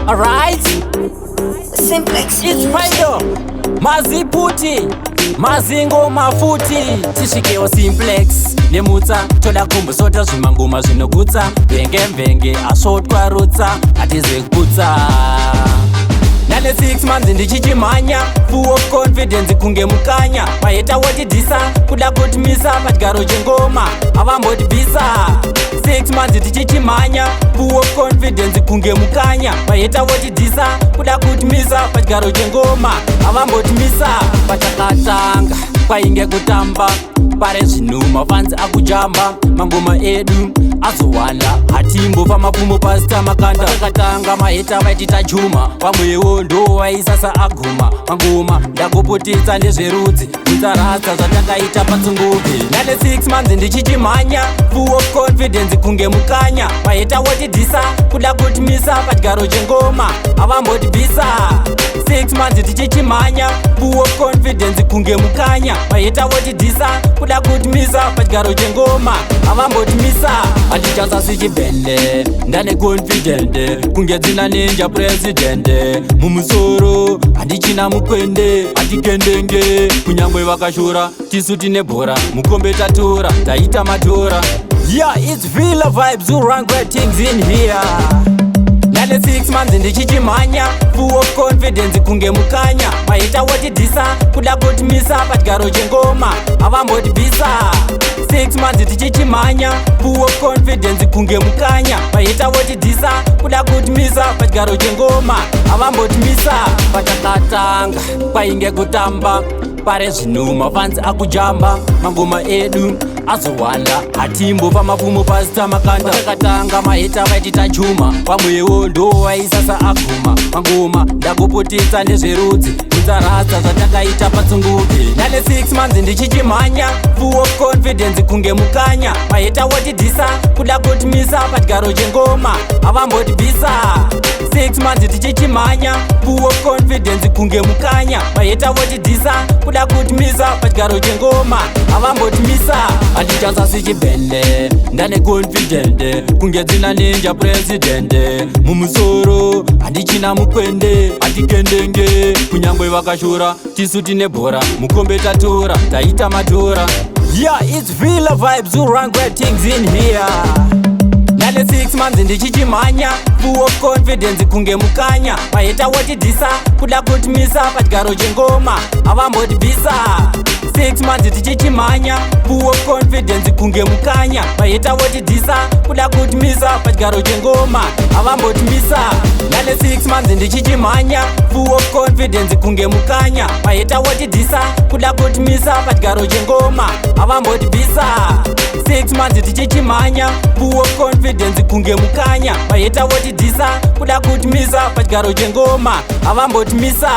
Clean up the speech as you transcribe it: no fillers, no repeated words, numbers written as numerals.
Alright, Simplex. it's Spider, Maziputi, Mazingo Mafuti, Tishikeo Simplex, Lemutsa, Toda Kumbu Sota Zimanguma Zinogutsa, Venge, Asotwa Rutsa, Atizekutsa. Nane 6 months ndichichimanya, full of confidence kunge mukanya. Paeta wotidisa, kuda kutimisa, patigaro chengoma, avambotibvisa. 6 months ndichichimanya, full of confidence kunge mukanya. Paeta wotidisa, kuda kutimisa, patigaro chengoma, avambotimisa. Patakatanga, kwainge kutamba, pare zvinhu fanzi akujamba, mangoma edu azowanda, hatimbo pamapumo pasita makanda. Takatanga maheta vaitita chuma, pamwewo ndo waisasa aguma, mangoma ndakupotedza ndezverudzi, kutsarasa zvatakaita patsunguve. Nane 6 months ndichichimhanya, full of confidence kunge mukanya. Maheta wotidhisa, kuda kutimisa, patigaro chengoma, avambotibvisa. 6 months ndichichimhanya, full of confidence kunge mukanya. Maheta wotidhisa, kuda kutimisa, patigaro chengoma, avambotimisa. Hatichasasi chibhende, ndane confident, kunge dzina ninja president. Mumusoro, handichina mukwende, hatikendenge, kunyangwe vakashora, tisu tine bhora, mukombe tatora, taita matora. Yeah, it's Villa vibes, who run great things in here. Nane 6 months ndichichimhanya, full of confidence kunge mukanya. Maheta wotidhisa, kuda kutimisa, patigaro chengoma, avambotibvisa. 6 months ndichichimhanya, full of confidence kunge mukanya. Maheta wotidhisa, kuda kutimisa, patigaro chengoma, avambotimisa. Patakatanga, kwainge kutamba, pare zvinhu fanzi akujamba, mangoma edu azowanda, hatimbo pamapumo pasita makanda. Takatanga maheta vaitita chuma, pamwewo ndo waisasa aguma, mangoma ndakupotedza ndezverudzi, kutsarasa zvatakaita patsunguve. Nane 6 months ndichichimhanya, full of confidence kunge mukanya. Maheta wotidhisa, kuda kutimisa, patigaro chengoma, avambotibvisa. 6 months ndichichimhanya, full of confidence kunge mukanya. Maheta wotidhisa, kuda kutimisa, patigaro chengoma, avambotimisa. Hatichasasi chibhende, ndane confident, kunge dzina ninja president. Mumusoro, handichina mukwende, hatikendenge, kunyangwe vakashora, tisu tine bhora, mukombe tatora, taita matora. Yeah, it's Villa vibes, who run great things in here. Nane 6 months ndichichimhanya, full of confidence kunge mukanya. Maheta wotidhisa, kuda kutimisa, patigaro chengoma, avambotibvisa. 6 months ndichichimhanya, full of confidence kunge mukanya. Maheta wotidhisa, kuda kutimisa, patigaro chengoma, avambotimisa. Nane 6 months ndichichimhanya, full of confidence kunge mukanya. Maheta wotidhisa, kuda kutimisa, patigaro chengoma, avambotibvisa. 6 months ndichichimhanya, full of confidence kunge mukanya. Maheta wotidhisa, kuda kutimisa, patigaro chengoma, avambotimisa.